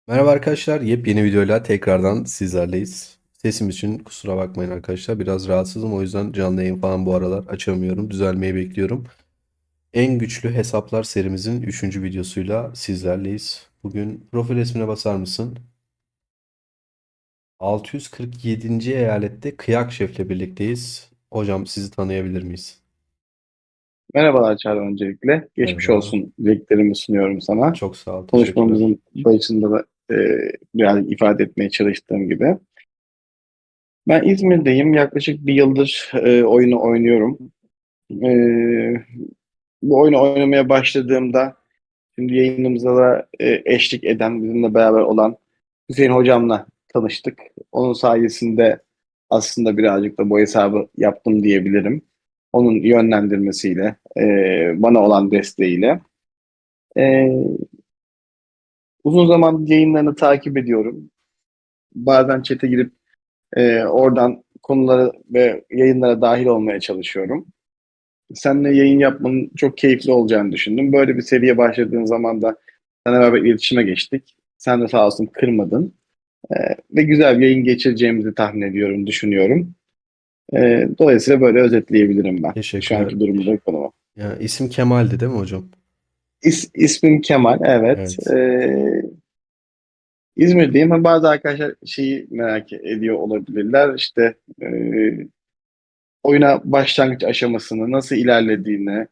Merhaba arkadaşlar, yepyeni videoyla tekrardan sizlerleyiz. Sesim için kusura bakmayın arkadaşlar, biraz rahatsızım, o yüzden canlı yayın falan bu aralar açamıyorum, düzelmeyi bekliyorum. En güçlü hesaplar serimizin 3. videosuyla sizlerleyiz. Bugün profil resmine basar mısın? 647. eyalette Kıyak Şef'le birlikteyiz. Hocam sizi tanıyabilir miyiz? Merhabalar Çağrı öncelikle. Geçmiş Merhaba, olsun dileklerimi sunuyorum sana. çok sağ ol, teşekkürler. Konuşmamızın başında da biraz ifade etmeye çalıştığım gibi. Ben İzmir'deyim. Yaklaşık bir yıldır oyunu oynuyorum. E, Bu oyunu oynamaya başladığımda şimdi yayınımıza da eşlik eden, bizimle beraber olan Hüseyin Hocam'la tanıştık. Onun sayesinde aslında birazcık da bu hesabı yaptım diyebilirim. Onun yönlendirmesiyle, bana olan desteğiyle. E, Uzun zaman yayınlarını takip ediyorum. Bazen chat'e girip oradan konulara ve yayınlara dahil olmaya çalışıyorum. Seninle yayın yapmanın çok keyifli olacağını düşündüm. Böyle bir seriye başladığın zaman da seninle beraber iletişime geçtik. Sen de sağ olsun kırmadın. E, Ve güzel bir yayın geçireceğimizi tahmin ediyorum, düşünüyorum. Dolayısıyla böyle özetleyebilirim ben. Şu Teşekkürler. anki durumu ve konumu. Ya, isim Kemal'di değil mi hocam? İsmim Kemal, evet. Evet. İzmir'deyim ama bazı arkadaşlar şeyi merak ediyor olabilirler. İşte e, oyuna başlangıç aşamasını, nasıl ilerlediğini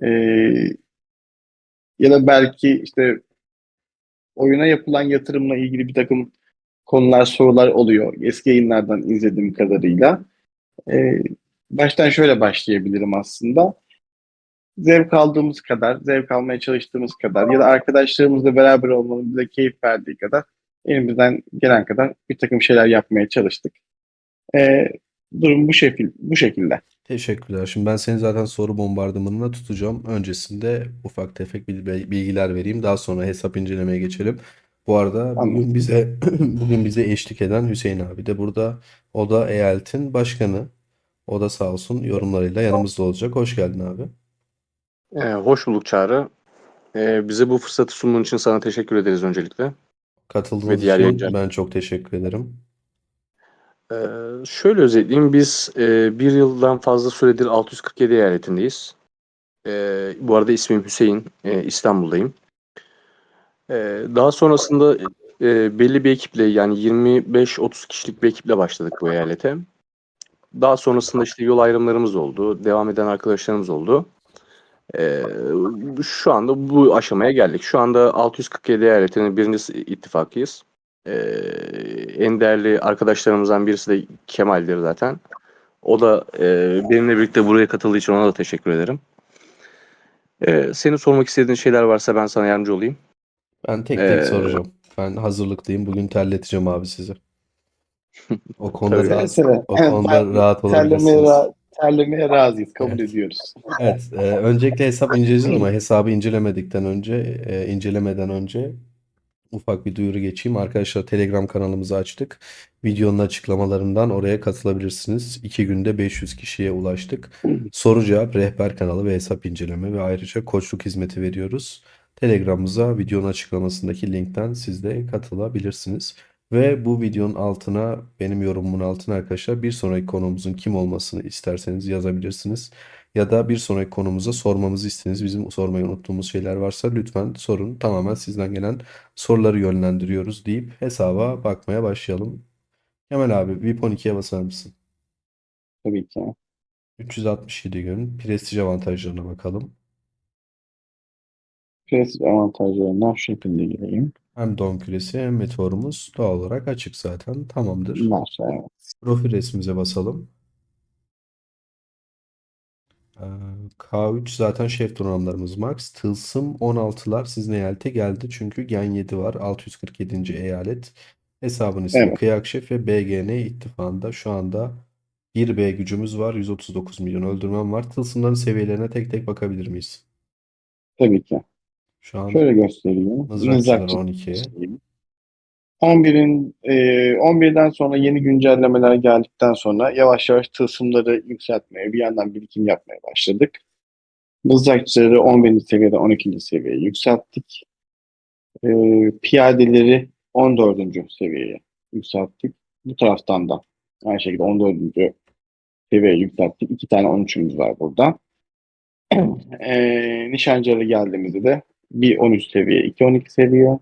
e, ya da belki işte oyuna yapılan yatırımla ilgili bir takım konular, sorular oluyor. Eski yayınlardan izlediğim kadarıyla. E, Baştan şöyle başlayabilirim aslında. Zevk aldığımız kadar, zevk almaya çalıştığımız kadar ya da arkadaşlarımızla beraber olmanın bize keyif verdiği kadar elimizden gelen kadar bir takım şeyler yapmaya çalıştık. E, Durum bu şekilde. Teşekkürler. Şimdi ben seni zaten soru bombardımanına tutacağım. Öncesinde ufak tefek bilgiler vereyim. Daha sonra hesap incelemeye geçelim. Bu arada bugün Anladım. bize bugün bize eşlik eden Hüseyin abi de burada. O da eyaletin başkanı. O da sağ olsun yorumlarıyla yanımızda olacak. Hoş geldin abi. Hoş bulduk Çağrı. Bize bu fırsatı sunduğun için sana teşekkür ederiz öncelikle ve Katıldığınız diğer için yayıncılar. ben çok teşekkür ederim. Şöyle özetleyeyim, biz bir yıldan fazla süredir 647 eyaletindeyiz. Bu arada ismim Hüseyin, İstanbul'dayım. Daha sonrasında belli bir ekiple, yani 25-30 kişilik bir ekiple başladık bu eyalete. Daha sonrasında işte yol ayrımlarımız oldu, devam eden arkadaşlarımız oldu. Ee, Şu anda bu aşamaya geldik. Şu anda 647 eyaletinin birinci ittifakıyız. Ee, En değerli arkadaşlarımızdan birisi de Kemal'dir zaten. O da benimle birlikte buraya katıldığı için ona da teşekkür ederim. Senin sormak istediğin şeyler varsa ben sana yardımcı olayım. Ben tek tek Ee, soracağım. Ben hazırlıklıyım. Bugün terleteceğim abi sizi. O konuda tabii. Seve rahat seve. o konuda rahat Terlemeye, olabilirsiniz. terlemeye razıyız. Kabul Evet. ediyoruz. Evet, öncelikle hesap inceleyeceğiz ama hesabı incelemeden önce ufak bir duyuru geçeyim. Arkadaşlar Telegram kanalımızı açtık. Videonun açıklamalarından oraya katılabilirsiniz. 2 günde 500 kişiye ulaştık. Soru cevap, rehber kanalı ve hesap inceleme ve ayrıca koçluk hizmeti veriyoruz. Telegram'ımıza videonun açıklamasındaki linkten siz de katılabilirsiniz. Ve bu videonun altına, benim yorumumun altına arkadaşlar, bir sonraki konumuzun kim olmasını isterseniz yazabilirsiniz. Ya da bir sonraki konumuza sormamızı istediğiniz, bizim sormayı unuttuğumuz şeyler varsa lütfen sorun. Tamamen sizden gelen soruları yönlendiriyoruz deyip hesaba bakmaya başlayalım. Kemal abi VIP 12'ye basar mısın? Tabii ki. 367 gün prestij avantajlarına bakalım. Prestij avantajlarından şu şekilde gireyim. Hem don küresi hem meteorumuz doğal olarak açık zaten. Tamamdır. Var. Evet. Profil resmimize basalım. Ee, K3 zaten şef donanımlarımız max. Tılsım 16'lar sizin eyalete geldi. Çünkü Gen 7 var. 647. eyalet. Hesabın ismi Evet. Kıyak Şef ve BGN ittifakında şu anda 1B gücümüz var. 139 milyon öldürmem var. Tılsımların seviyelerine tek tek bakabilir miyiz? Tabii ki. Şu an Şöyle göstereyim. mızrakçılar Mızrakçı 12. göstereyim. 11'den sonra yeni güncellemeler geldikten sonra yavaş yavaş tılsımları yükseltmeye, bir yandan birikim yapmaya başladık. Mızrakçıları 11. seviyeden 12. seviyeye yükselttik. Piyadeleri 14. seviyeye yükselttik. Bu taraftan da aynı şekilde 14. seviyeye yükselttik. 2 tane 13'ümüz var burada. Nişancılara geldiğimizde de 1.13 seviye, 2.12 seviye.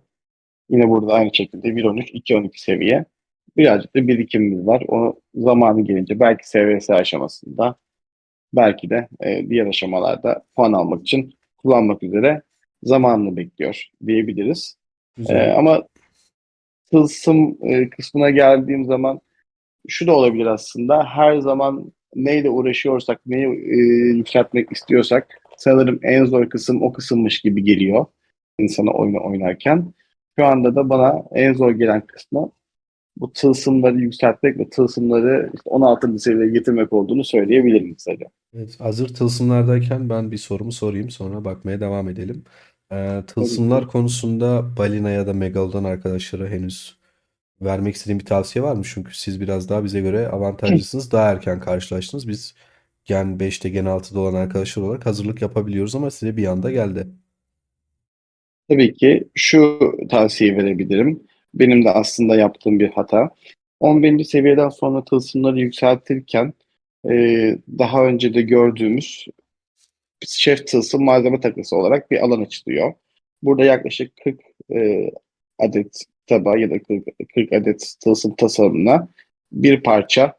Yine burada aynı şekilde 1.13, 2.12 seviye. Birazcık da birikimimiz var. Onu zamanı gelince belki SVS aşamasında, belki de diğer aşamalarda puan almak için kullanmak üzere zamanını bekliyor diyebiliriz. Güzel. Ama tılsım kısmına geldiğim zaman şu da olabilir aslında. Her zaman neyle uğraşıyorsak, neyi yükseltmek istiyorsak sanırım en zor kısım o kısımmış gibi geliyor insana oyunu oynarken. Şu anda da bana en zor gelen kısmı bu tılsımları yükseltmek ve tılsımları işte 16. seviyeye getirmek olduğunu söyleyebilirim kısaca. Evet, hazır tılsımlardayken ben bir sorumu sorayım, sonra bakmaya devam edelim. Tabii ki. Tılsımlar konusunda Balina ya da Megalodon arkadaşlara henüz vermek istediğim bir tavsiye var mı? Çünkü siz biraz daha bize göre avantajlısınız. Daha erken karşılaştınız. Biz Gen 5'te Gen 6'da olan arkadaşlar olarak hazırlık yapabiliyoruz ama size bir anda geldi. Tabii ki şu tavsiye verebilirim. Benim de aslında yaptığım bir hata. 11. seviyeden sonra tılsımları yükseltirken daha önce de gördüğümüz şef tılsım malzeme takısı olarak bir alan açılıyor. Burada yaklaşık 40 adet taba ya da 40 adet tılsım tasarımına bir parça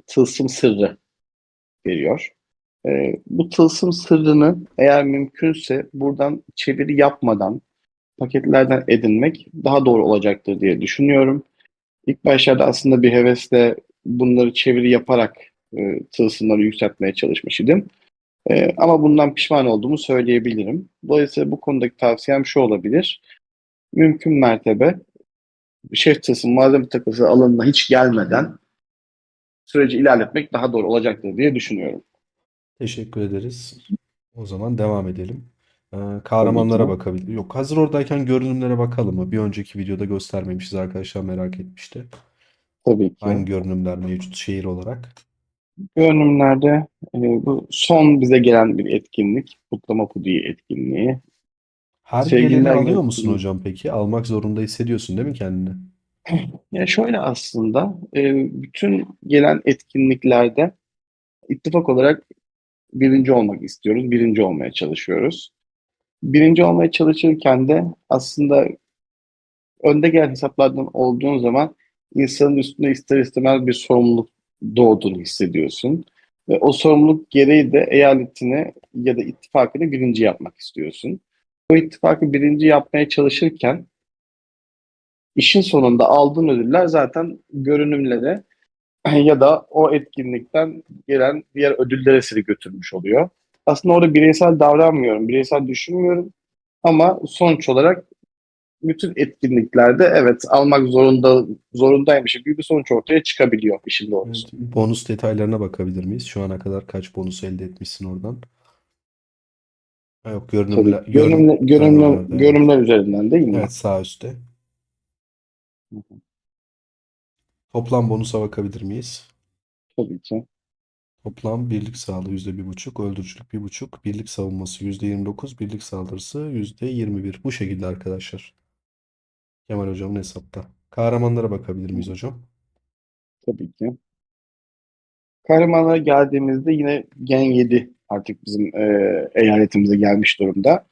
tılsım sırrı veriyor. Bu tılsım sırrını eğer mümkünse buradan çeviri yapmadan paketlerden edinmek daha doğru olacaktır diye düşünüyorum. İlk başlarda aslında bir hevesle bunları çeviri yaparak tılsımları yükseltmeye çalışmış idim. Ama bundan pişman olduğumu söyleyebilirim. Dolayısıyla bu konudaki tavsiyem şu olabilir. Mümkün mertebe şef tılsım malzeme takısı alanına hiç gelmeden süreci ilerletmek daha doğru olacaktır diye düşünüyorum. Teşekkür ederiz. O zaman devam edelim. Tabii ki. Kahramanlara bakabilir. Yok, hazır oradayken görünümlere bakalım mı? Bir önceki videoda göstermemişiz, arkadaşlar merak etmişti. Tabii ki. Hangi görünümler mevcut şehir olarak? Görünümlerde bu son bize gelen bir etkinlik. Kutlama Pudiği etkinliği. Her geleni Sevgililer Günü alıyor musun etkinliği. hocam peki? Almak zorunda hissediyorsun değil mi kendini? Ya şöyle aslında bütün gelen etkinliklerde ittifak olarak birinci olmak istiyoruz. Birinci olmaya çalışıyoruz. Birinci olmaya çalışırken de aslında önde gelen hesaplardan olduğun zaman insanın üstünde ister istemez bir sorumluluk doğduğunu hissediyorsun. Ve o sorumluluk gereği de eyaletini ya da ittifakını birinci yapmak istiyorsun. O ittifakı birinci yapmaya çalışırken işin sonunda aldığın ödüller zaten görünümlere ya da o etkinlikten gelen diğer ödüllere seni götürmüş oluyor. Aslında orada bireysel davranmıyorum, bireysel düşünmüyorum ama sonuç olarak bütün etkinliklerde evet almak zorundaymışım gibi bir sonuç ortaya çıkabiliyor işin Evet, doğrusu. bonus detaylarına bakabilir miyiz? Şu ana kadar kaç bonus elde etmişsin oradan? Ha, yok, Tabii görünümler, görünümlerde evet. görünümler üzerinden değil mi? Evet, sağ üstte. Toplam bonusa bakabilir miyiz? Tabii ki. Toplam birlik sağlığı %1,5, öldürücülük 1,5, birlik savunması %29, birlik saldırısı %21. Bu şekilde arkadaşlar. Kemal hocamın hesapta. Kahramanlara bakabilir miyiz hocam? Tabii ki. Kahramanlara geldiğimizde yine Gen 7 artık bizim eyaletimize gelmiş durumda.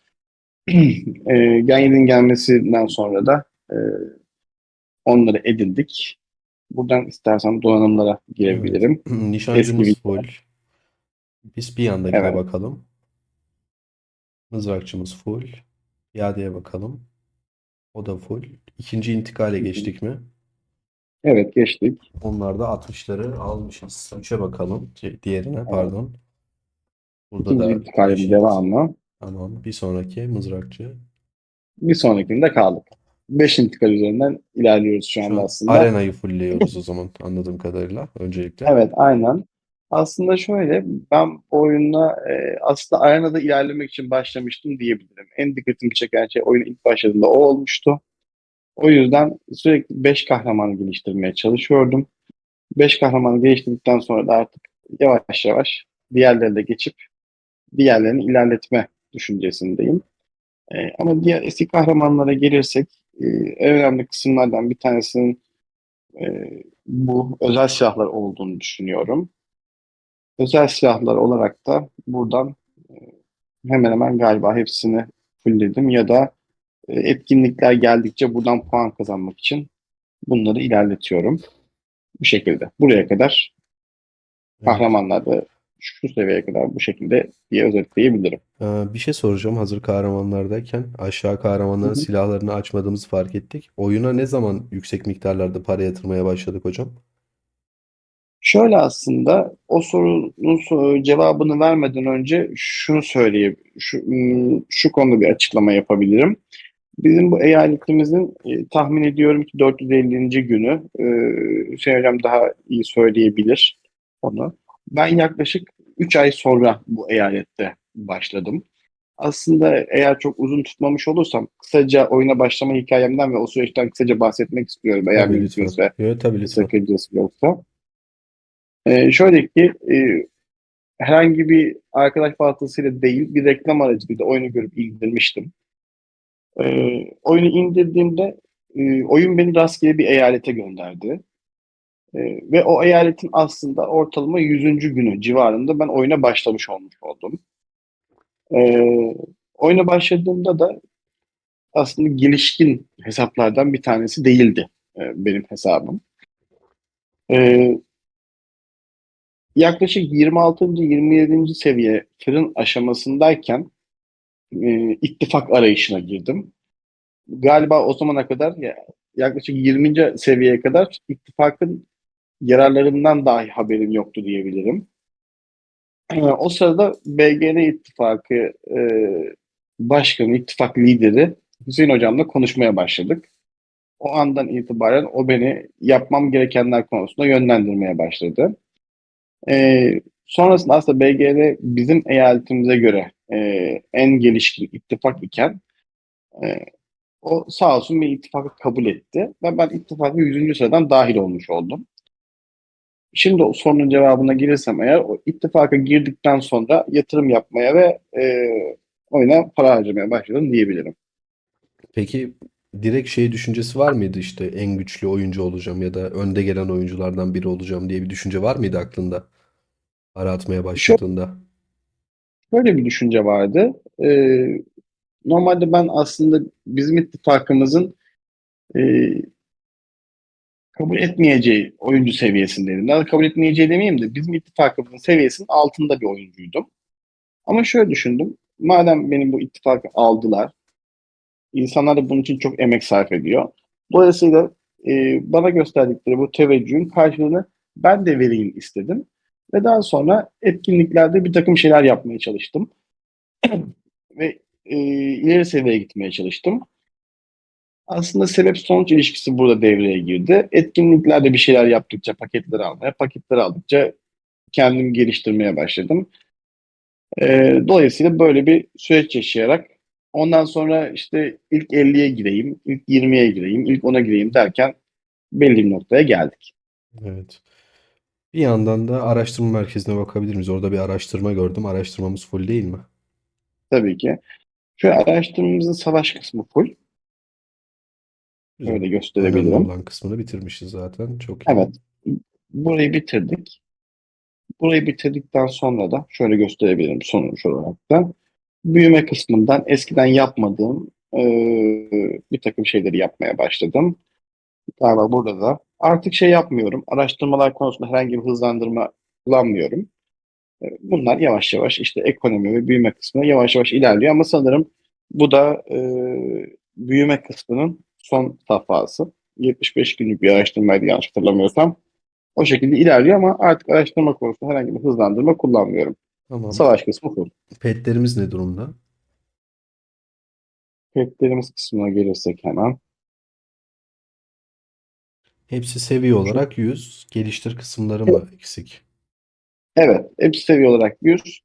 Gen 7'nin gelmesinden sonra da e, onları edindik. Buradan istersen donanımlara Evet. girebilirim. Eski Nişancımız video. full. Biz bir yandakine Evet. bakalım. Mızrakçımız full. Piyadeye bakalım. O da full. İkinci intikale Hı hı. geçtik mi? Evet geçtik. Onlar da 60'ları almışız. 3'e bakalım. Diğerine Evet. pardon. Burada İkinci da intikalin eşit. devamı. Tamam. Bir sonraki mızrakçı. Bir sonrakinde kaldık. 5 intikal üzerinden ilerliyoruz şu Şu anda an aslında. arenayı fullleyiyoruz o zaman anladığım kadarıyla öncelikle. Evet, aynen. Aslında şöyle, ben bu oyuna aslında arenada ilerlemek için başlamıştım diyebilirim. En dikkatimi çeken şey oyuna ilk başladığımda o olmuştu. O yüzden sürekli 5 kahramanı geliştirmeye çalışıyordum. 5 kahramanı geliştirdikten sonra da artık yavaş yavaş diğerlerine geçip diğerlerini ilerletme düşüncesindeyim. Ama diğer eski kahramanlara gelirsek en önemli kısımlardan bir tanesinin bu özel silahlar olduğunu düşünüyorum. Özel silahlar olarak da buradan e, hemen hemen galiba hepsini fullledim ya da etkinlikler geldikçe buradan puan kazanmak için bunları ilerletiyorum. Bu şekilde. Buraya kadar Evet. kahramanlar da şu seviyeye kadar bu şekilde diye özetleyebilirim. Bir şey soracağım hazır kahramanlardayken. Aşağı Hı kahramanların hı. silahlarını açmadığımızı fark ettik. Oyuna ne zaman yüksek miktarlarda para yatırmaya başladık hocam? Şöyle aslında o sorunun cevabını vermeden önce şunu şu konuda bir açıklama yapabilirim. Bizim bu eyaletimizin tahmin ediyorum ki 450. günü Hüseyin Hocam daha iyi söyleyebilir onu. Ben yaklaşık 3 ay sonra bu eyalette başladım. Aslında eğer çok uzun tutmamış olursam kısaca oyuna başlama hikayemden ve o süreçten kısaca bahsetmek istiyorum eğer Tabii lütfen. mümkünse, Evet tabii bir lütfen. sakıncası yoksa. Şöyle ki herhangi bir arkadaş vasıtasıyla değil bir reklam aracılığıyla oyunu görüp indirmiştim. Oyunu indirdiğimde oyun beni rastgele bir eyalete gönderdi. Ve o eyaletin aslında ortalama 100. günü civarında ben oyuna başlamış olmuş oldum. Ee, Oyuna başladığımda da aslında gelişkin hesaplardan bir tanesi değildi benim hesabım. Ee, Yaklaşık 26. 27. seviye fırın aşamasındayken ittifak arayışına girdim. Galiba o zamana kadar yaklaşık 20. seviyeye kadar ittifakın yararlarından dahi haberim yoktu diyebilirim. O sırada BGN ittifakı başkanı, ittifak lideri Hüseyin Hocam'la konuşmaya başladık. O andan itibaren o beni yapmam gerekenler konusunda yönlendirmeye başladı. Sonrasında aslında BGN bizim eyaletimize göre en gelişkin ittifak iken e, o sağ olsun bir ittifakı kabul etti ve ben ittifakın 100. sıradan dahil olmuş oldum. Şimdi o sorunun cevabına gelirsem eğer o ittifaka girdikten sonra yatırım yapmaya ve oyuna para harcamaya başladım diyebilirim. Peki direkt şey düşüncesi var mıydı işte en güçlü oyuncu olacağım ya da önde gelen oyunculardan biri olacağım diye bir düşünce var mıydı aklında aratmaya Şöyle, başladığında? şöyle bir düşünce vardı. Normalde ben aslında bizim ittifakımızın e, kabul etmeyeceği oyuncu seviyesindeydim. Daha kabul etmeyeceği demeyeyim de bizim ittifakımızın seviyesinin altında bir oyuncuydum. Ama şöyle düşündüm. Madem benim bu ittifakı aldılar, insanlar da bunun için çok emek sarf ediyor. Dolayısıyla bana gösterdikleri bu teveccühün karşılığını ben de vereyim istedim. Ve daha sonra etkinliklerde bir takım şeyler yapmaya çalıştım. Ve ileri seviyeye gitmeye çalıştım. Aslında sebep sonuç ilişkisi burada devreye girdi. Etkinliklerde bir şeyler yaptıkça paketleri almaya, paketleri aldıkça kendimi geliştirmeye başladım. Dolayısıyla böyle bir süreç yaşayarak ondan sonra işte ilk 50'ye gireyim, ilk 20'ye gireyim, ilk 10'a gireyim derken belli bir noktaya geldik. Evet. Bir yandan da araştırma merkezine bakabilir miyiz? Orada bir araştırma gördüm. Araştırmamız full değil mi? Tabii ki. Şu araştırmamızın savaş kısmı full. Güzel. Öyle Önemli gösterebilirim. olan kısmını bitirmişiz zaten. Çok iyi. Evet. Burayı bitirdik. Burayı bitirdikten sonra da şöyle gösterebilirim sonuç olarak da. Büyüme kısmından eskiden yapmadığım bir takım şeyleri yapmaya başladım. Galiba burada da artık şey yapmıyorum. Araştırmalar konusunda herhangi bir hızlandırma kullanmıyorum. Bunlar yavaş yavaş işte ekonomi ve büyüme kısmına yavaş yavaş ilerliyor ama sanırım bu da büyüme kısmının son safhası. 75 günlük bir araştırmaydı yanlış hatırlamıyorsam. O şekilde ilerliyor ama artık araştırma konusunda herhangi bir hızlandırma kullanmıyorum. Tamam. Savaş kısmı full. Petlerimiz ne durumda? Petlerimiz kısmına gelirsek hemen. Hepsi seviye Şu, olarak 100. Geliştir kısımları mı eksik? evet, hepsi seviye olarak 100.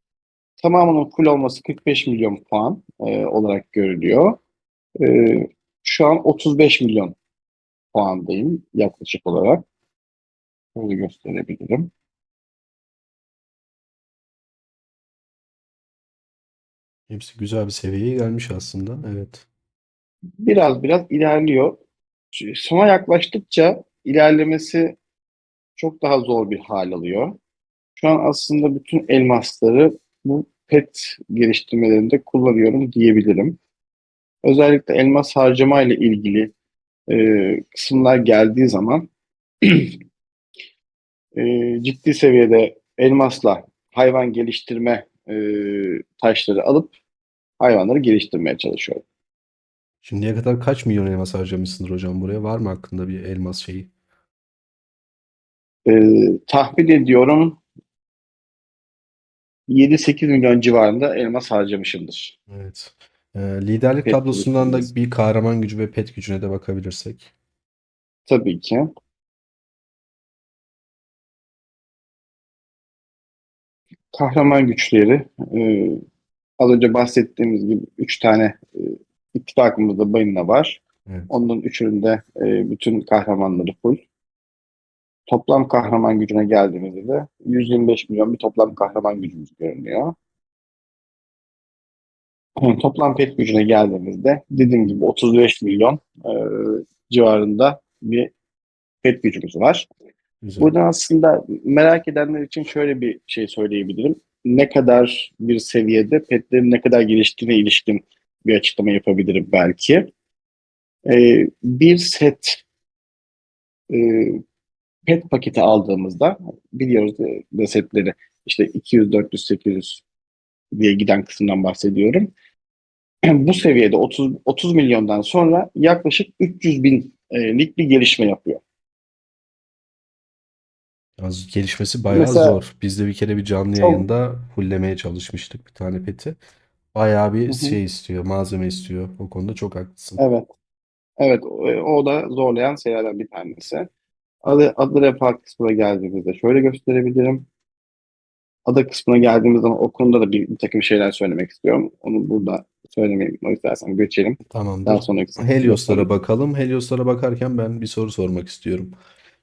Tamamının full olması 45 milyon puan olarak görülüyor. E, Şu an 35 milyon puandayım yaklaşık olarak. Bunu gösterebilirim. Hepsi güzel bir seviyeye gelmiş aslında. Evet. biraz ilerliyor. Sona yaklaştıkça ilerlemesi çok daha zor bir hal alıyor. Şu an aslında bütün elmasları bu pet geliştirmelerinde kullanıyorum diyebilirim. Özellikle elmas harcama ile ilgili kısımlar geldiği zaman ciddi seviyede elmasla hayvan geliştirme taşları alıp hayvanları geliştirmeye çalışıyorum. Şimdiye kadar kaç milyon elmas harcamışsındır hocam buraya? Var mı hakkında bir elmas şeyi? Tahmin ediyorum 7-8 milyon civarında elmas harcamışımdır. Evet. Liderlik Pet tablosundan geliştirmesi. da bir kahraman gücü ve pet gücüne de bakabilirsek. Tabii ki. Kahraman güçleri az önce bahsettiğimiz gibi 3 tane ittifakımızda balina var. Evet. Onun üçünün de bütün kahramanları full. Toplam kahraman gücüne geldiğimizde de 125 milyon bir toplam kahraman gücümüz görünüyor. Toplam pet gücüne geldiğimizde dediğim gibi 35 milyon e, civarında bir pet gücümüz var. Güzel. Burada aslında merak edenler için şöyle bir şey söyleyebilirim. Ne kadar bir seviyede petlerin ne kadar geliştiğine ilişkin bir açıklama yapabilirim belki. Bir set e, pet paketi aldığımızda biliyoruz de setleri işte 200, 400, 800 diye giden kısımdan bahsediyorum. Bu seviyede 30 milyondan sonra yaklaşık 300 binlik bir gelişme yapıyor. Az gelişmesi bayağı Mesela zor. Biz de bir kere bir canlı çok yayında fulllemeye çalışmıştık bir tane peti. Bayağı bir hı hı, şey istiyor, malzeme istiyor. O konuda çok haklısın. evet evet o da zorlayan şeylerden bir tanesi. Adı refah kısmına geldiğimizde şöyle gösterebilirim. Ada kısmına geldiğimiz zaman o konuda da bir takım şeyler söylemek istiyorum. Onu burada söylemeyeyim. O istersen geçelim. Daha Tamamdır. sonraki sınıfta Helios'lara sorayım. bakalım. Helios'lara bakarken ben bir soru sormak istiyorum.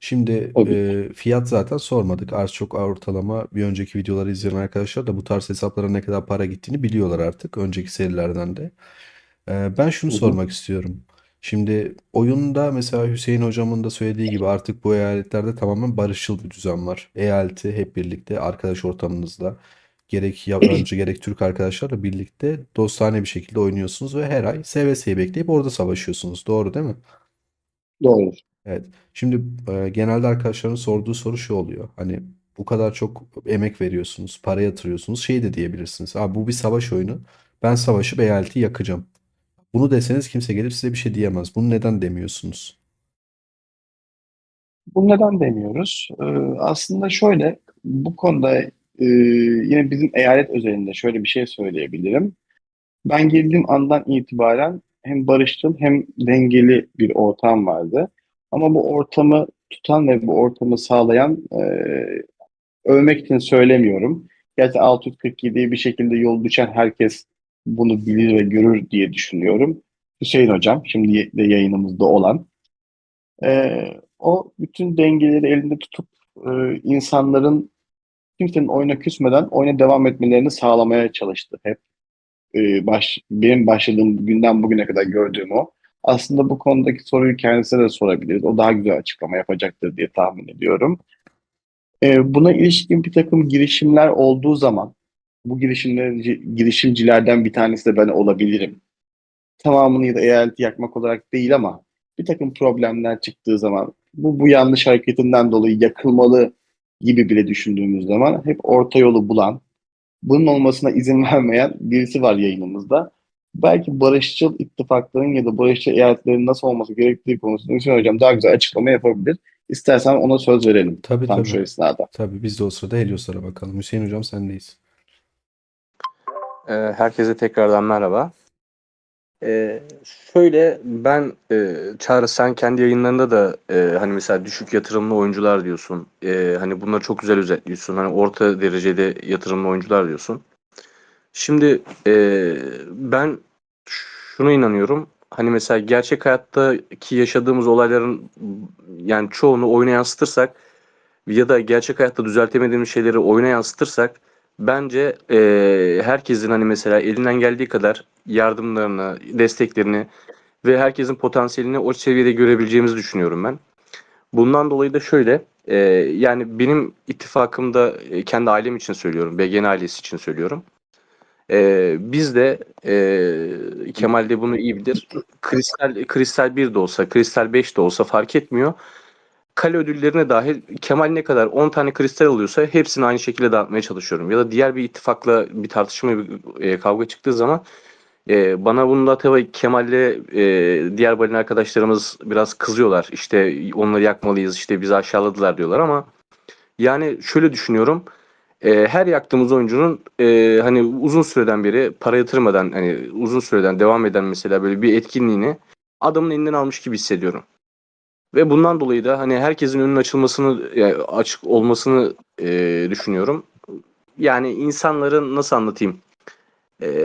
Şimdi Tabii ki. fiyat zaten sormadık. Az çok ortalama bir önceki videoları izleyen arkadaşlar da bu tarz hesaplara ne kadar para gittiğini biliyorlar artık. Önceki serilerden de. Ben şunu Hı hı. sormak istiyorum. Şimdi oyunda mesela Hüseyin hocamın da söylediği gibi artık bu eyaletlerde tamamen barışçıl bir düzen var. Eyaleti hep birlikte arkadaş ortamınızda gerek yabancı gerek Türk arkadaşlarla birlikte dostane bir şekilde oynuyorsunuz ve her ay seve seve bekleyip orada savaşıyorsunuz. Doğru değil mi? Doğru. Evet. Şimdi genelde arkadaşların sorduğu soru şu oluyor. Hani bu kadar çok emek veriyorsunuz, para yatırıyorsunuz. Şey de diyebilirsiniz. Abi bu bir savaş oyunu. Ben savaşıp eyaleti yakacağım. Bunu deseniz kimse gelip size bir şey diyemez. Bunu neden demiyorsunuz? Bunu neden demiyoruz? Aslında şöyle, bu konuda yine bizim eyalet özelinde şöyle bir şey söyleyebilirim. Ben girdiğim andan itibaren hem barışçıl hem dengeli bir ortam vardı. Ama bu ortamı tutan ve bu ortamı sağlayan övmek için söylemiyorum. Gerçi 647'yi bir şekilde yol düşen herkes bunu bilir ve görür diye düşünüyorum. Hüseyin Hocam, şimdi de yayınımızda olan. O bütün dengeleri elinde tutup insanların kimsenin oyuna küsmeden oyuna devam etmelerini sağlamaya çalıştı. Hep benim başladığım günden bugüne kadar gördüğüm o. Aslında bu konudaki soruyu kendisine de sorabiliriz. O daha güzel açıklama yapacaktır diye tahmin ediyorum. Buna ilişkin bir takım girişimler olduğu zaman bu girişimcilerden bir tanesi de ben olabilirim. Tamamını ya da eyaleti yakmak olarak değil ama bir takım problemler çıktığı zaman bu yanlış hareketinden dolayı yakılmalı gibi bile düşündüğümüz zaman hep orta yolu bulan, bunun olmasına izin vermeyen birisi var yayınımızda. Belki barışçıl ittifakların ya da barışçıl eyaletlerin nasıl olması gerektiği konusunda Hüseyin Hocam daha güzel açıklama yapabilir. İstersen ona söz verelim Tabii tam şu tabii. esnada. Tabii biz de o sırada Helios'lara bakalım. Hüseyin hocam sendeyiz. Herkese tekrardan merhaba. Ee, Şöyle ben Çağrı sen kendi yayınlarında da hani mesela düşük yatırımlı oyuncular diyorsun. Hani bunları çok güzel özetliyorsun. Hani orta derecede yatırımlı oyuncular diyorsun. Şimdi ben şuna inanıyorum. Hani mesela gerçek hayattaki yaşadığımız olayların yani çoğunu oyuna yansıtırsak ya da gerçek hayatta düzeltemediğimiz şeyleri oyuna yansıtırsak bence herkesin hani mesela elinden geldiği kadar yardımlarını, desteklerini ve herkesin potansiyelini o seviyede görebileceğimizi düşünüyorum ben. Bundan dolayı da şöyle, yani benim ittifakımda kendi ailem için söylüyorum, BGN ailesi için söylüyorum. Biz de Kemal de bunu iyi bilir. Kristal 1 de olsa, Kristal 5 de olsa fark etmiyor. Kale ödüllerine dahil Kemal ne kadar 10 tane kristal alıyorsa hepsini aynı şekilde dağıtmaya çalışıyorum. Ya da diğer bir ittifakla bir tartışma, bir kavga çıktığı zaman bana bunda tabii Kemal'le diğer balin arkadaşlarımız biraz kızıyorlar. İşte onları yakmalıyız, işte bizi aşağıladılar diyorlar ama yani şöyle düşünüyorum. Her yaktığımız oyuncunun hani uzun süreden beri para yatırmadan, hani uzun süreden devam eden mesela böyle bir etkinliğini adamın elinden almış gibi hissediyorum. Ve bundan dolayı da hani herkesin önünün açılmasını, yani açık olmasını düşünüyorum. Yani insanların nasıl anlatayım?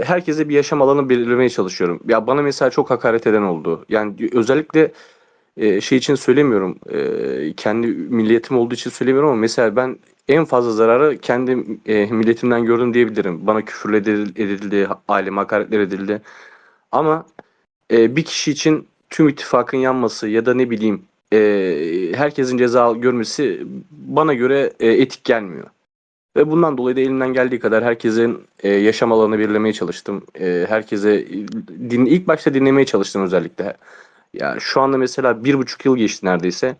Herkese bir yaşam alanı belirlemeye çalışıyorum. Ya bana mesela çok hakaret eden oldu. Yani özellikle şey için söylemiyorum. Kendi milliyetim olduğu için söylemiyorum ama mesela ben en fazla zararı kendi milletimden gördüm diyebilirim. Bana küfür edildi, aileme hakaretler edildi. Ama bir kişi için tüm ittifakın yanması ya da ne bileyim herkesin ceza görmesi bana göre etik gelmiyor. Ve bundan dolayı da elimden geldiği kadar herkesin yaşam alanını belirlemeye çalıştım. Herkese ilk başta dinlemeye çalıştım özellikle. Ya şu anda mesela 1,5 yıl geçti neredeyse.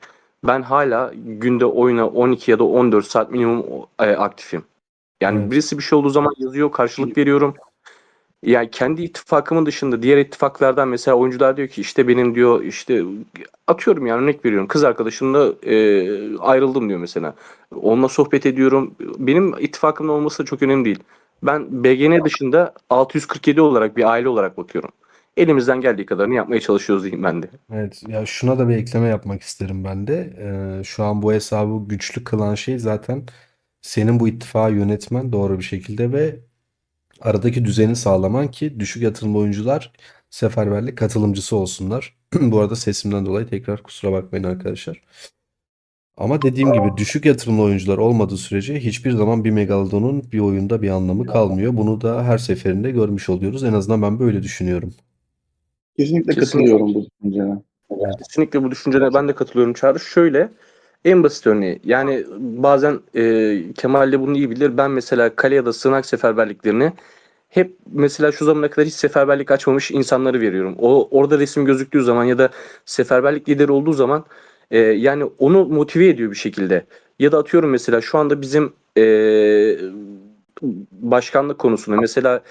Ben hala günde oyuna 12 ya da 14 saat minimum aktifim. Yani Evet. birisi bir şey olduğu zaman yazıyor, karşılık veriyorum. Yani kendi ittifakımın dışında diğer ittifaklardan mesela oyuncular diyor ki işte benim diyor işte atıyorum yani örnek veriyorum kız arkadaşımla ayrıldım diyor mesela. Onunla sohbet ediyorum. Benim ittifakımın olması da çok önemli değil. Ben BGN dışında 647 olarak bir aile olarak bakıyorum. Elimizden geldiği kadarını yapmaya çalışıyoruz diyeyim ben de. Evet. Ya şuna da bir ekleme yapmak isterim ben de. Şu an bu hesabı güçlü kılan şey zaten senin bu ittifakı yönetmen doğru bir şekilde ve aradaki düzeni sağlaman ki düşük yatırımlı oyuncular seferberlik katılımcısı olsunlar. Bu arada sesimden dolayı tekrar kusura bakmayın arkadaşlar. Ama dediğim gibi düşük yatırımlı oyuncular olmadığı sürece hiçbir zaman bir Megalodon'un bir oyunda bir anlamı kalmıyor. Bunu da her seferinde görmüş oluyoruz. En azından ben böyle düşünüyorum. Kesinlikle Kesinlikle. katılıyorum bu düşüncene. Evet. Kesinlikle bu düşüncene ben de katılıyorum Çağrı. Şöyle en basit örneği yani bazen Kemal de bunu iyi bilir. Ben mesela kale ya da sığınak seferberliklerini hep mesela şu zamana kadar hiç seferberlik açmamış insanları veriyorum. O orada resim gözüktüğü zaman ya da seferberlik lideri olduğu zaman yani onu motive ediyor bir şekilde. Ya da atıyorum mesela şu anda bizim başkanlık konusunda mesela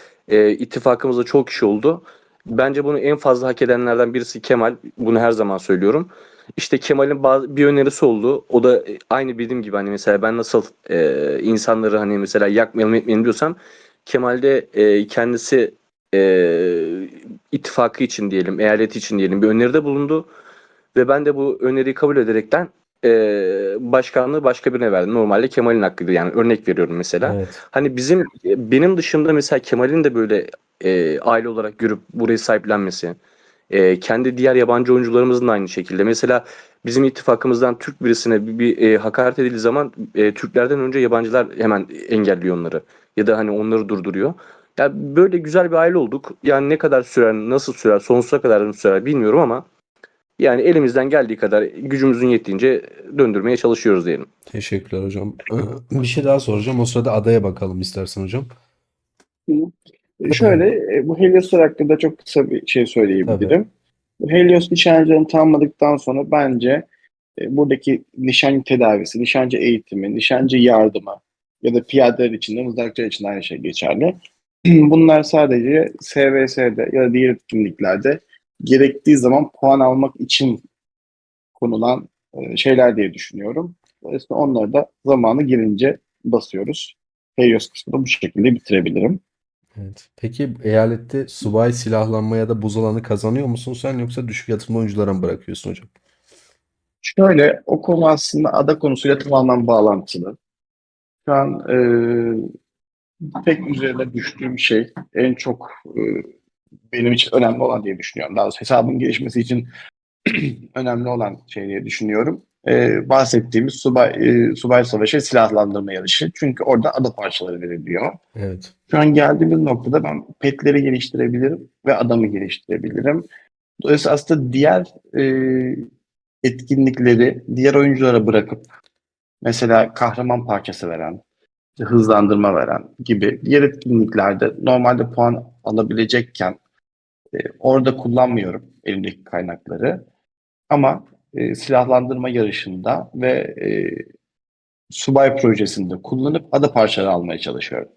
ittifakımızda çok kişi oldu. Bence bunu en fazla hak edenlerden birisi Kemal. Bunu her zaman söylüyorum. İşte Kemal'in bir önerisi oldu. O da aynı benim gibi hani mesela ben nasıl insanları hani mesela yakmayalım etmeyelim diyorsam Kemal de kendisi ittifakı için diyelim, eyaleti için diyelim bir öneride bulundu. Ve ben de bu öneriyi kabul ederekten başkanlığı başka birine verdim. Normalde Kemal'in hakkıydı yani örnek veriyorum mesela. Evet. Hani benim dışımda mesela Kemal'in de böyle aile olarak görüp burayı sahiplenmesi. Kendi diğer yabancı oyuncularımızın da aynı şekilde. Mesela bizim ittifakımızdan Türk birisine bir hakaret edildiği zaman Türklerden önce yabancılar hemen engelliyor onları. Ya da hani onları durduruyor. Ya böyle güzel bir aile olduk. Yani ne kadar sürer, nasıl sürer, sonsuza kadar mı sürer bilmiyorum ama yani elimizden geldiği kadar gücümüzün yettiğince döndürmeye çalışıyoruz diyelim. Teşekkürler hocam. Bir şey daha soracağım. O sırada adaya bakalım istersen hocam. Hı. Şöyle, bu Helioslar hakkında çok kısa bir şey Tabii. söyleyebilirim. Bu Helios nişancılığını tamamladıktan sonra bence buradaki nişancı tedavisi, nişancı eğitimi, nişancı yardımı ya da piyadeler için de mızrakçılar için de aynı şey geçerli. Bunlar sadece SVS'de ya da diğer etkinliklerde gerektiği zaman puan almak için konulan şeyler diye düşünüyorum. Dolayısıyla onları da zamanı gelince basıyoruz. Helios kısmını bu şekilde bitirebilirim. Evet. Peki eyalette subay silahlanma ya da buz alanı kazanıyor musun sen yoksa düşük yatırımlı oyunculara mı bırakıyorsun hocam? Şöyle, o konu aslında ada konusuyla tamamen bağlantılı. Şu an pek üzerine düştüğüm şey en çok benim için önemli olan diye düşünüyorum. Daha doğrusu hesabın gelişmesi için önemli olan şey diye düşünüyorum. Bahsettiğimiz subay savaşı silahlandırma yarışı. Çünkü orada ada parçaları veriliyor. Evet. Şu an geldiğimiz noktada ben petleri geliştirebilirim ve adamı geliştirebilirim. Dolayısıyla aslında diğer etkinlikleri diğer oyunculara bırakıp mesela kahraman parçası veren, işte hızlandırma veren gibi diğer etkinliklerde normalde puan alabilecekken orada kullanmıyorum elimdeki kaynakları. Ama silahlandırma yarışında ve subay projesinde kullanıp ada parçaları almaya çalışıyorum.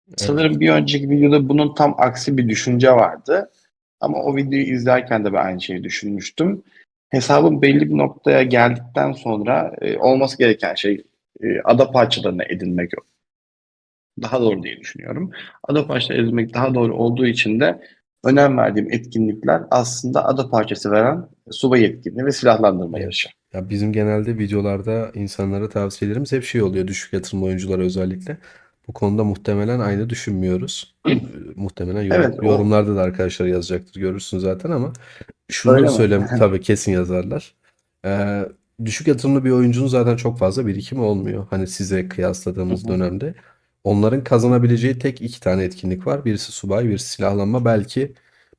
Evet. Sanırım bir önceki videoda bunun tam aksi bir düşünce vardı. Ama o videoyu izlerken de ben aynı şeyi düşünmüştüm. Hesabın belli bir noktaya geldikten sonra olması gereken şey ada parçalarını edinmek daha doğru diye düşünüyorum. Ada parçaları edinmek daha doğru olduğu için de önem verdiğim etkinlikler aslında ada parçası veren subay etkinliği ve silahlandırma Evet. yarışı. Ya bizim genelde videolarda insanlara tavsiyelerimiz hep şey oluyor. Düşük yatırım oyunculara özellikle. Bu konuda muhtemelen aynı düşünmüyoruz. Muhtemelen Evet, o yorumlarda da arkadaşlar yazacaktır. Görürsün zaten ama şunu öyle mi? söylem tabii kesin yazarlar. Ee, Düşük yatırımlı bir oyuncunun zaten çok fazla birikimi olmuyor. Hani size Hı kıyasladığımız hı, dönemde. Onların kazanabileceği tek iki tane etkinlik var. Birisi subay, birisi silahlanma. Belki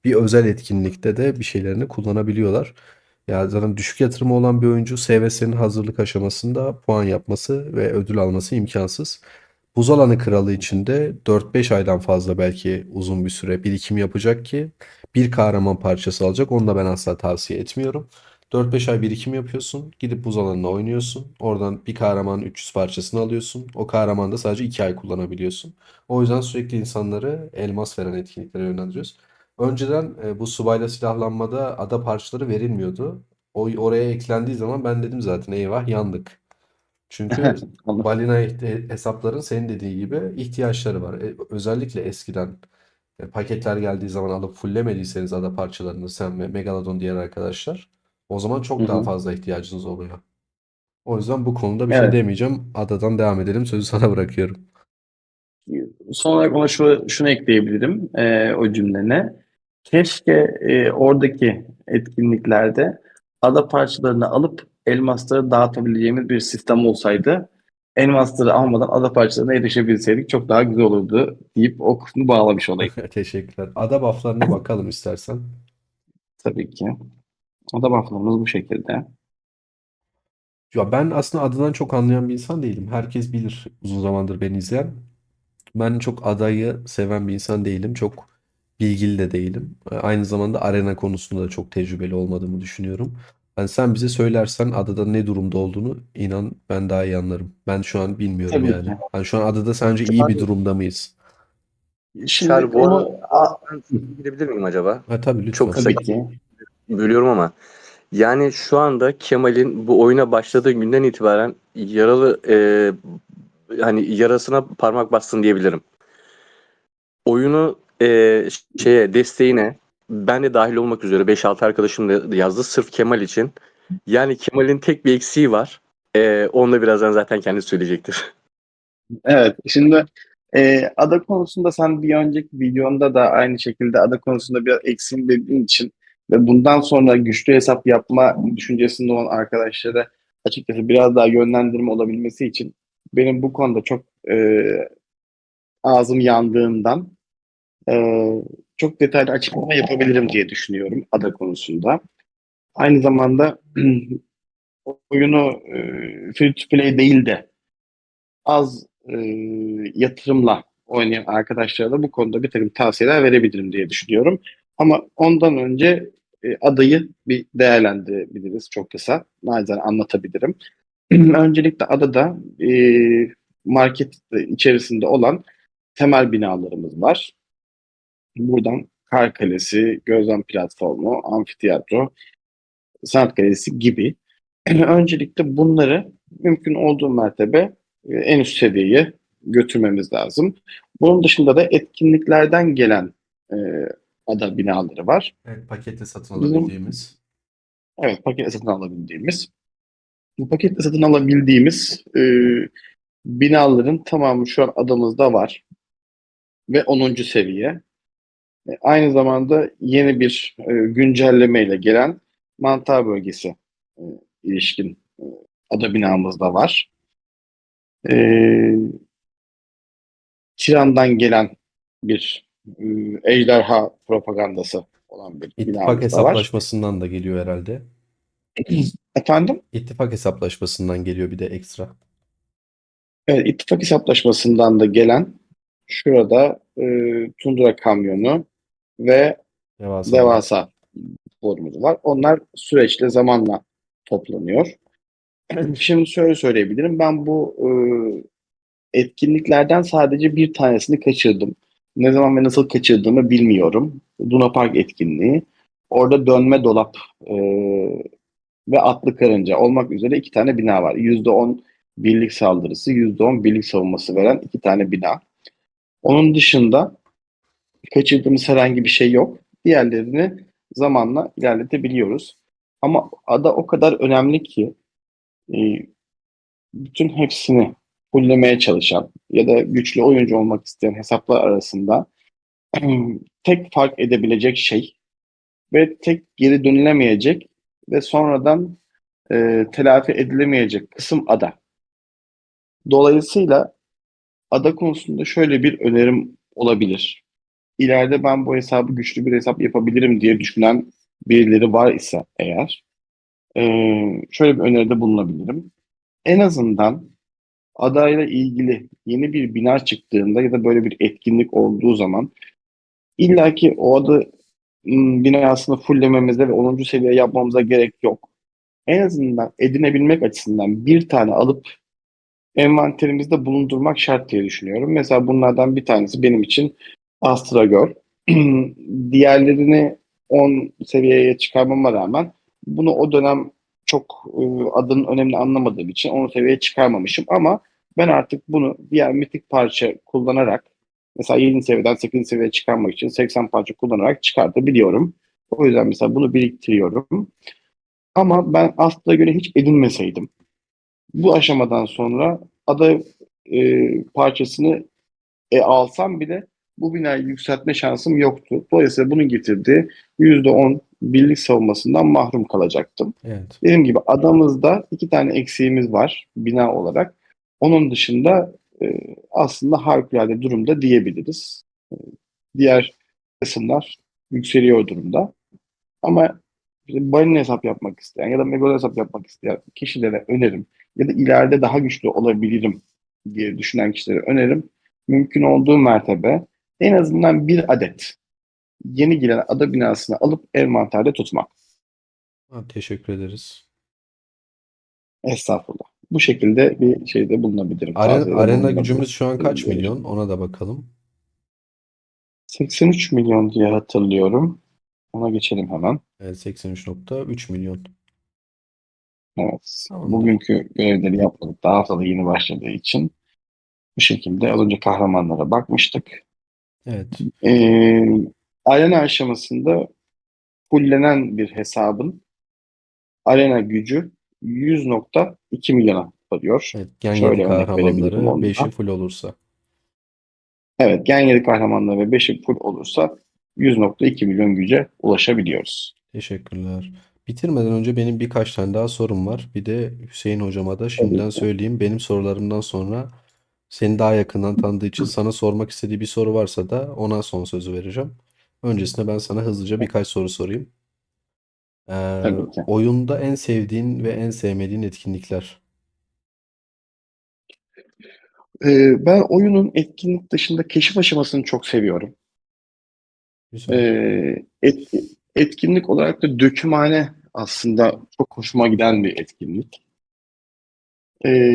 bir özel etkinlikte de bir şeylerini kullanabiliyorlar. Ya zaten düşük yatırımı olan bir oyuncu SVS'nin hazırlık aşamasında puan yapması ve ödül alması imkansız. Buz alanı kralı için de 4-5 aydan fazla belki uzun bir süre birikim yapacak ki bir kahraman parçası alacak. Onu da ben asla tavsiye etmiyorum. 4-5 ay birikim yapıyorsun. Gidip buz alanına oynuyorsun. Oradan bir kahramanın 300 parçasını alıyorsun. O kahramanı da sadece 2 ay kullanabiliyorsun. O yüzden sürekli insanları elmas veren etkinliklere yönlendiriyoruz. Önceden bu subayla silahlanmada ada parçaları verilmiyordu. Oraya eklendiği zaman ben dedim zaten eyvah yandık. Çünkü anladım. balina hesapların senin dediği gibi ihtiyaçları var. Özellikle eskiden paketler geldiği zaman alıp fullemediyseniz ada parçalarını sen ve Megalodon diğer arkadaşlar o zaman Hı çok daha hı. fazla ihtiyacınız oluyor. O yüzden bu konuda bir şey Evet. demeyeceğim. Adadan devam edelim. Sözü sana bırakıyorum. Son olarak ona şunu ekleyebilirim o cümlene. Keşke oradaki etkinliklerde ada parçalarını alıp elmasları dağıtabileceğimiz bir sistem olsaydı. Elmasları almadan ada parçalarına erişebilseydik çok daha güzel olurdu deyip o kısmı bağlamış olayım. Teşekkürler. Ada bufflarına bakalım istersen. Tabii ki. Ada bufflarımız bu şekilde. Ya ben aslında adadan çok anlayan bir insan değilim. Herkes bilir uzun zamandır beni izleyen. Ben çok adayı seven bir insan değilim. Çok bilgili de değilim. Aynı zamanda arena konusunda da çok tecrübeli olmadığımı düşünüyorum. Yani sen bize söylersen adada ne durumda olduğunu inan ben daha iyi anlarım. Ben şu an bilmiyorum Tabii yani. ki. Hani şu an adada sence iyi bir Çağrı, durumda mıyız? Şimdi Çağrı, bu arada onu ben şunu girebilir miyim acaba? Ha, tabii Çok lütfen. kısa tabii ki. bölüyorum ama. Yani şu anda Kemal'in bu oyuna başladığı günden itibaren hani yarasına parmak bastın diyebilirim. Oyunu desteğine ben de dahil olmak üzere 5-6 arkadaşım da yazdı sırf Kemal için. Yani Kemal'in tek bir eksiği var. Onu da birazdan zaten kendisi söyleyecektir. Evet, şimdi ada konusunda sen bir önceki videonda da aynı şekilde ada konusunda biraz eksiğim dediğin için ve bundan sonra güçlü hesap yapma düşüncesinde olan arkadaşlara açıkçası biraz daha yönlendirme olabilmesi için benim bu konuda çok ağzım yandığından e, çok detaylı açıklama yapabilirim diye düşünüyorum ada konusunda. Aynı zamanda oyunu free to play değil de az yatırımla oynayan arkadaşlara da bu konuda bir takım tavsiyeler verebilirim diye düşünüyorum. Ama ondan önce adayı bir değerlendirebiliriz çok kısa. Naçizane anlatabilirim. Öncelikle adada market içerisinde olan temel binalarımız var. Buradan Kar Kalesi, Gözlem Platformu, Amfiteyatro, Sanat Galerisi gibi. Öncelikle bunları mümkün olduğu mertebe en üst seviyeye götürmemiz lazım. Bunun dışında da etkinliklerden gelen e, ada binaları var. Evet, paketle satın Bizim alabildiğimiz. evet paketle satın alabildiğimiz. Bu paketle satın alabildiğimiz binaların tamamı şu an adamızda var ve 10. seviye. Aynı zamanda yeni bir güncellemeyle gelen mantar bölgesi e, ilişkin ada binamız da var. E, Tiran'dan gelen bir ejderha propagandası olan bir İttifak binamız da var. hesaplaşmasından da geliyor herhalde. Efendim? İttifak hesaplaşmasından geliyor bir de ekstra. Evet, ittifak hesaplaşmasından da gelen şurada Tundra kamyonu ve Devasa boru. devasa borumuz var. Onlar süreçle zamanla toplanıyor. Şimdi şöyle söyleyebilirim. Ben bu etkinliklerden sadece bir tanesini kaçırdım. Ne zaman ve nasıl kaçırdığımı bilmiyorum. Luna Park etkinliği. Orada dönme dolap ve atlı karınca olmak üzere iki tane bina var. %10 birlik saldırısı, %10 birlik savunması veren iki tane bina. Onun dışında kaçırdığımız herhangi bir şey yok. Diğerlerini zamanla ilerletebiliyoruz. Ama ada o kadar önemli ki e, bütün hepsini fullemeye çalışan ya da güçlü oyuncu olmak isteyen hesaplar arasında tek fark edebilecek şey ve tek geri dönülemeyecek ve sonradan telafi edilemeyecek kısım ada. Dolayısıyla ada konusunda şöyle bir önerim olabilir. İleride ben bu hesabı güçlü bir hesap yapabilirim diye düşünen birileri var ise eğer şöyle bir öneride bulunabilirim. En azından adayla ilgili yeni bir bina çıktığında ya da böyle bir etkinlik olduğu zaman illaki o adı binasını fullememize ve 10. seviye yapmamıza gerek yok. En azından edinebilmek açısından bir tane alıp envanterimizde bulundurmak şart diye düşünüyorum. Mesela bunlardan bir tanesi benim için Astragör. Diğerlerini 10 seviyeye çıkarmama rağmen bunu o dönem çok adının önemini anlamadığım için 10 seviyeye çıkarmamışım ama ben artık bunu diğer mitik parça kullanarak mesela 7. seviyeden 8. seviyeye çıkarmak için 80 parça kullanarak çıkartabiliyorum. O yüzden mesela bunu biriktiriyorum. Ama ben Astragör'e hiç edinmeseydim bu aşamadan sonra ada parçasını alsam bile bu binayı yükseltme şansım yoktu. Dolayısıyla bunun getirdiği %10 birlik savunmasından mahrum kalacaktım. Evet. Dediğim gibi adamızda iki tane eksiğimiz var bina olarak. Onun dışında aslında harikulade durumda diyebiliriz. Diğer kısımlar yükseliyor durumda. Ama işte balin hesap yapmak isteyen ya da megal hesap yapmak isteyen kişilere önerim ya da ileride daha güçlü olabilirim diye düşünen kişilere önerim. Mümkün olduğu mertebe en azından bir adet yeni giren ada binasını alıp envanterde tutmak. Ha, teşekkür ederiz. Estağfurullah. Bu şekilde bir şeyde bulunabilirim. Tavsiyede Arena bulunabilirim. gücümüz şu an kaç milyon? Ona da bakalım. 83 milyon diye hatırlıyorum. Ona geçelim hemen. Evet, 83,3 milyon. Evet. Tamamdır. Bugünkü görevleri yapmadık. Daha haftada yeni başladığı için bu şekilde az önce kahramanlara bakmıştık. Evet. Ee, arena aşamasında fullenen bir hesabın arena gücü 100,2 milyona varıyor. Evet. Gen 7 Şöyle örnek verebilirim kahramanları onu 5'i da. full olursa. Evet, Gen 7 kahramanları ve 5'i full olursa 100,2 milyon güce ulaşabiliyoruz. Teşekkürler. Bitirmeden önce benim birkaç tane daha sorum var. Bir de Hüseyin hocama da Tabii şimdiden ki. söyleyeyim. Benim sorularımdan sonra seni daha yakından tanıdığı için sana sormak istediği bir soru varsa da ona son sözü vereceğim. Öncesinde ben sana hızlıca birkaç soru sorayım. Tabii ki. Oyunda en sevdiğin ve en sevmediğin etkinlikler. Ben oyunun etkinlik dışında keşif aşamasını çok seviyorum. Güzel. Ee, et- etkinlik olarak da dökümhane aslında çok hoşuma giden bir etkinlik. Ee,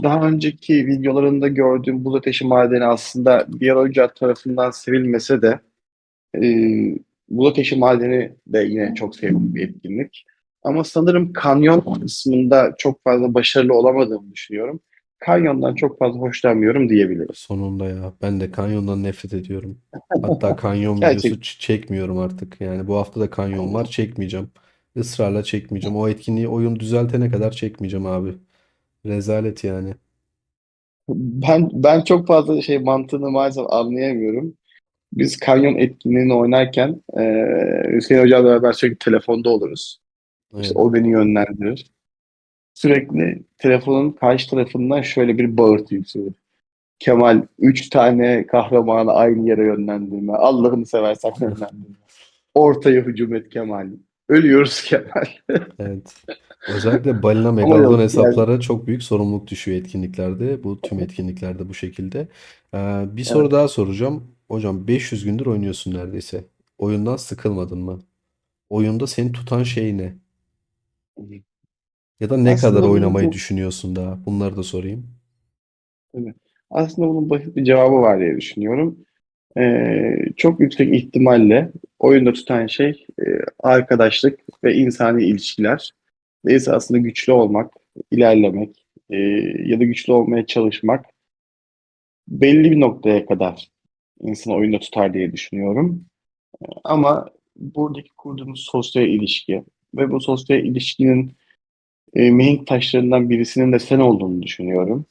daha önceki videolarında gördüğüm Buz Ateşi Madeni aslında diğer oyuncular tarafından sevilmese de e, Buz Ateşi Madeni de yine çok sevdiğim bir etkinlik. Ama sanırım kanyon kısmında çok fazla başarılı olamadığımı düşünüyorum. Kanyondan çok fazla hoşlanmıyorum diyebilirim. Sonunda ya. Ben de kanyondan nefret ediyorum. Hatta kanyon videosu Gerçek. çekmiyorum artık. Yani bu hafta da kanyon var. Çekmeyeceğim. Israrla çekmeyeceğim. O etkinliği oyun düzeltene kadar çekmeyeceğim abi. Rezalet yani. Ben çok fazla şey mantığını maalesef anlayamıyorum. Biz kanyon etkinliğini oynarken Hüseyin Hoca'yla beraber sürekli telefonda oluruz. İşte Evet. o beni yönlendirir. Sürekli telefonun karşı tarafından şöyle bir bağırtı yükselir. Kemal 3 tane kahramanı aynı yere yönlendirme. Allah'ını seversen yönlendirme. Ortaya hücum et Kemal. Ölüyoruz Kemal. Evet. Özellikle balina Ama megalodon yok yani. hesaplara çok büyük sorumluluk düşüyor etkinliklerde. Bu tüm etkinliklerde bu şekilde. Bir soru Evet. daha soracağım. Hocam 500 gündür oynuyorsun neredeyse. Oyundan sıkılmadın mı? Oyunda seni tutan şey ne? Ya da ne kadar Aslında bunun oynamayı çok düşünüyorsun daha? Bunları da sorayım. evet. Aslında bunun basit bir cevabı var diye düşünüyorum. Çok yüksek ihtimalle oyunda tutan şey arkadaşlık ve insani ilişkiler. Neyse aslında güçlü olmak, ilerlemek ya da güçlü olmaya çalışmak belli bir noktaya kadar insanı oyunda tutar diye düşünüyorum. Ama buradaki kurduğumuz sosyal ilişki ve bu sosyal ilişkinin mihenk taşlarından birisinin de sen olduğunu düşünüyorum.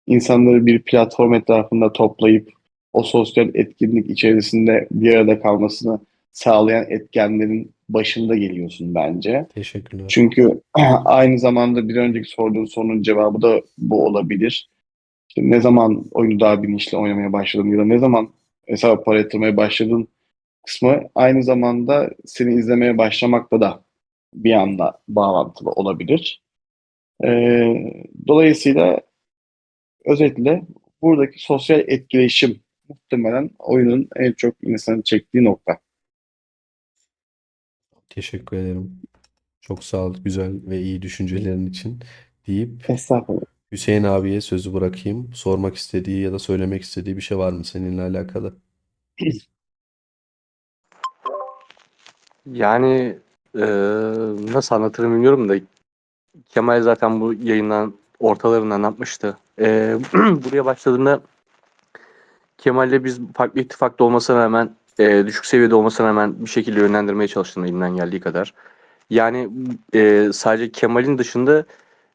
İnsanları bir platform etrafında toplayıp o sosyal etkinlik içerisinde bir arada kalmasını sağlayan etkenlerin başında geliyorsun bence. Teşekkürler. Çünkü aynı zamanda bir önceki sorduğun sorunun cevabı da bu olabilir. İşte ne zaman oyunu daha bilinçli oynamaya başladın ya da ne zaman hesaba para yatırmaya başladın kısmı aynı zamanda seni izlemeye başlamakla da bir anda bağlantılı olabilir. Dolayısıyla özetle buradaki sosyal etkileşim muhtemelen oyunun en çok insanı çektiği nokta. Teşekkür ederim. Çok sağ ol güzel ve iyi düşüncelerin için deyip Estağfurullah. Hüseyin abiye sözü bırakayım. Sormak istediği ya da söylemek istediği bir şey var mı seninle alakalı? Yani e, nasıl anlatırım bilmiyorum da Kemal zaten bu yayından ortalarından yapmıştı. Buraya başladığında Kemal'le biz farklı ittifakta olmasına rağmen düşük seviyede olmasına rağmen bir şekilde yönlendirmeye çalıştım elimden geldiği kadar. Yani sadece Kemal'in dışında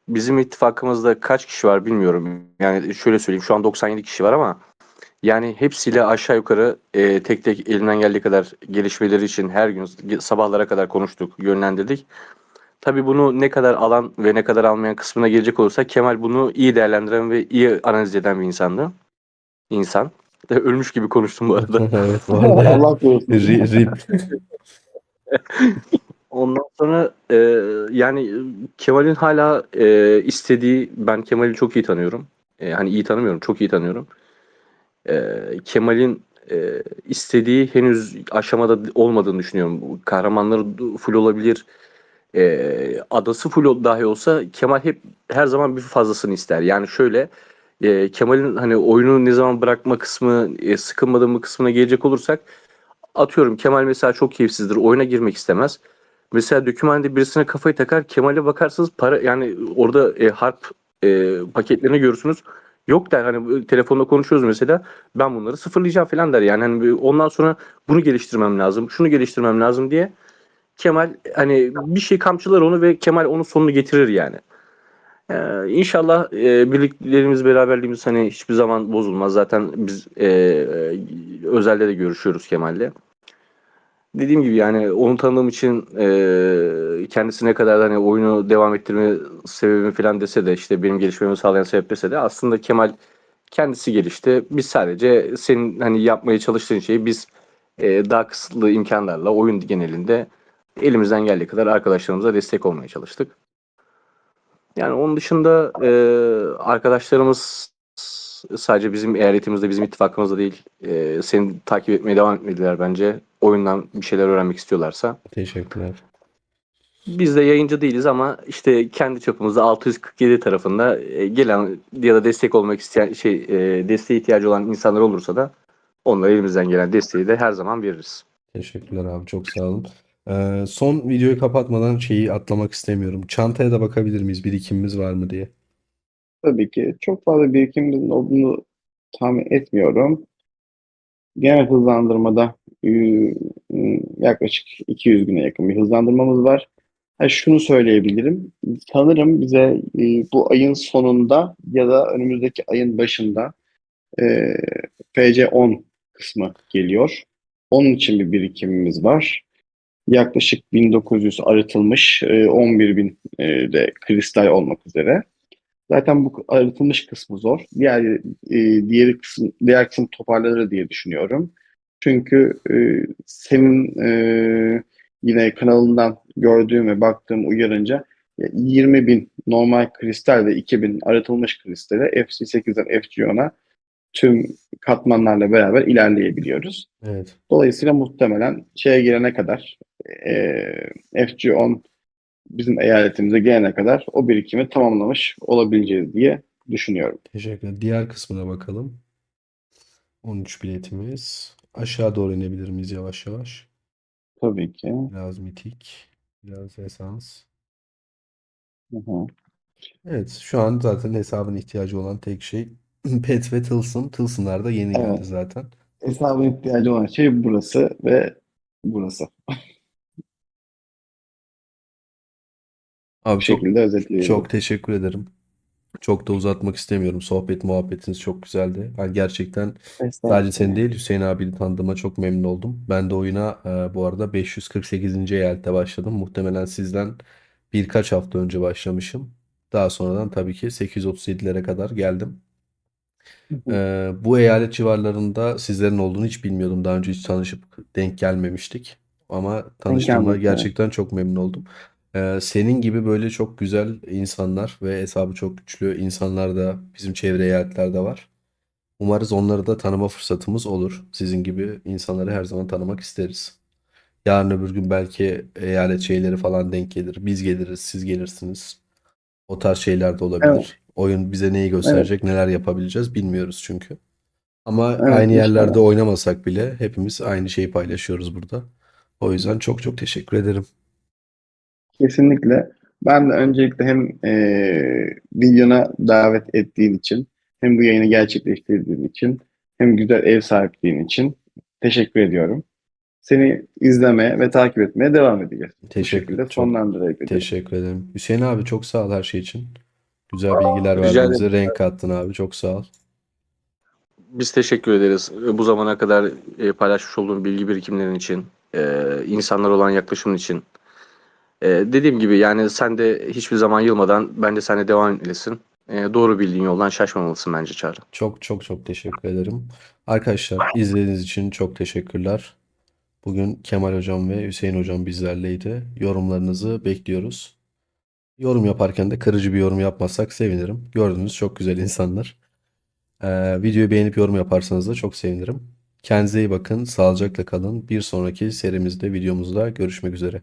bizim ittifakımızda kaç kişi var bilmiyorum. Yani şöyle söyleyeyim şu an 97 kişi var ama yani hepsiyle aşağı yukarı tek tek elimden geldiği kadar gelişmeleri için her gün sabahlara kadar konuştuk, yönlendirdik. Tabii bunu ne kadar alan ve ne kadar almayan kısmına gelecek olursak Kemal bunu iyi değerlendiren ve iyi analiz eden bir insandı. İnsan. Ölmüş gibi konuştum bu arada. Evet bu arada Allah korusun. RIP. Ondan sonra yani Kemal'in hala istediği, ben Kemal'i çok iyi tanıyorum. Hani iyi tanımıyorum, çok iyi tanıyorum. Kemal'in istediği henüz aşamada olmadığını düşünüyorum. Kahramanları full olabilir. Adası full dahi olsa Kemal hep her zaman bir fazlasını ister. Yani şöyle Kemal'in hani oyunu ne zaman bırakma kısmı, sıkılmadığı mı kısmına gelecek olursak atıyorum Kemal mesela çok keyifsizdir. Oyuna girmek istemez. Mesela dokümanda birisine kafayı takar. Kemal'e bakarsanız para yani orada harp paketlerini görürsünüz. Yok der hani telefonda konuşuyoruz mesela. Ben bunları sıfırlayacağım falan der. Yani hani ondan sonra bunu geliştirmem lazım. Şunu geliştirmem lazım diye Kemal hani bir şey kamçılar onu ve Kemal onun sonunu getirir yani. İnşallah birliklerimiz, beraberliğimiz hani hiçbir zaman bozulmaz. Zaten biz özelde de görüşüyoruz Kemal'le. Dediğim gibi yani onu tanıdığım için kendisine kadar hani oyunu devam ettirme sebebim falan dese de işte benim gelişmemi sağlayan sebep dese de aslında Kemal kendisi gelişti. Biz sadece senin hani yapmaya çalıştığın şeyi biz daha kısıtlı imkanlarla oyun genelinde elimizden geldiği kadar arkadaşlarımıza destek olmaya çalıştık. Yani onun dışında arkadaşlarımız sadece bizim eyaletimizde, bizim ittifakımızda değil, seni takip etmeye devam etmediler bence. Oyundan bir şeyler öğrenmek istiyorlarsa. Teşekkürler. Biz de yayıncı değiliz ama işte kendi çapımızda 647 tarafında gelen ya da destek olmak isteyen desteğe ihtiyacı olan insanlar olursa da onlara elimizden gelen desteği de her zaman veririz. Teşekkürler abi çok sağ olun. Son videoyu kapatmadan şeyi atlamak istemiyorum. Çantaya da bakabilir miyiz? Birikimimiz var mı diye. Tabii ki çok fazla birikimimizin olduğunu tahmin etmiyorum. Genel hızlandırmada yaklaşık 200 güne yakın bir hızlandırmamız var. Ha, şunu söyleyebilirim. Sanırım bize bu ayın sonunda ya da önümüzdeki ayın başında e, FC10 kısmı geliyor. Onun için bir birikimimiz var. Yaklaşık 1900 arıtılmış 11.000 de kristal olmak üzere. Zaten bu arıtılmış kısmı zor. Diğer kısım toparlanır diye düşünüyorum. Çünkü senin yine kanalından gördüğüm ve baktığım uyarınca 20 bin normal kristal ve 2.000 arıtılmış kristale FC8'den FC10'a tüm katmanlarla beraber ilerleyebiliyoruz. Evet. Dolayısıyla muhtemelen şeye gelene kadar FC10 bizim eyaletimize gelene kadar o birikimi tamamlamış olabileceğiz diye düşünüyorum. Teşekkür. Diğer kısmına bakalım. 13 biletimiz. Aşağı doğru inebilir miyiz yavaş yavaş? Tabii ki. Biraz mitik. Biraz esans. Hı hı. Evet, şu an zaten hesabın ihtiyacı olan tek şey pet ve tılsım. Tılsımlar da yeni geldi Evet. zaten. Hesabın ihtiyacı olan şey burası ve burası. Bu Abi şekilde özetleyebilirim. çok teşekkür ederim. Çok da uzatmak istemiyorum. Sohbet muhabbetiniz çok güzeldi. Ben gerçekten sadece seni Estağfurullah. değil Hüseyin abiyi tanıdığıma çok memnun oldum. Ben de oyuna bu arada 548. eyalette başladım. Muhtemelen sizden birkaç hafta önce başlamışım. Daha sonradan tabii ki 837'lere kadar geldim. Hı hı. Bu eyalet civarlarında sizlerin olduğunu hiç bilmiyordum. Daha önce hiç tanışıp denk gelmemiştik. Ama Denk tanıştığıma gelmedik, evet. gerçekten çok memnun oldum. Senin gibi böyle çok güzel insanlar ve hesabı çok güçlü insanlar da bizim çevre eyaletlerde var. Umarız onları da tanıma fırsatımız olur. Sizin gibi insanları her zaman tanımak isteriz. Yarın öbür gün belki eyalet şeyleri falan denk gelir. Biz geliriz, siz gelirsiniz. O tarz şeyler de Evet, olabilir. Oyun bize neyi evet, gösterecek, neler yapabileceğiz bilmiyoruz çünkü. Ama evet, aynı yerlerde inşallah. oynamasak bile hepimiz aynı şeyi paylaşıyoruz burada. O yüzden çok çok teşekkür ederim. Kesinlikle. Ben de öncelikle hem videona davet ettiğin için, hem bu yayını gerçekleştirdiğin için, hem güzel ev sahipliğin için teşekkür ediyorum. Seni izlemeye ve takip etmeye devam edeceğiz. Bu şekilde Çok sonlandırabilirim. teşekkür ederim. Hüseyin abi çok sağ ol her şey için. Güzel bilgiler Rica verdin ederim. bize. Renk kattın abi. Çok sağ ol. Biz teşekkür ederiz. Bu zamana kadar paylaşmış olduğun bilgi birikimlerin için, insanlar olan yaklaşımın için. Dediğim gibi yani sen de hiçbir zaman yılmadan bence sen de devam etmelisin. Doğru bildiğin yoldan şaşmamalısın bence Çağrı. Çok çok çok teşekkür ederim. Arkadaşlar izlediğiniz için çok teşekkürler. Bugün Kemal hocam ve Hüseyin hocam bizlerleydi. Yorumlarınızı bekliyoruz. Yorum yaparken de kırıcı bir yorum yapmazsak sevinirim. Gördüğünüz çok güzel insanlar. Videoyu beğenip yorum yaparsanız da çok sevinirim. Kendinize iyi bakın, sağlıcakla kalın. Bir sonraki serimizde, videomuzda görüşmek üzere.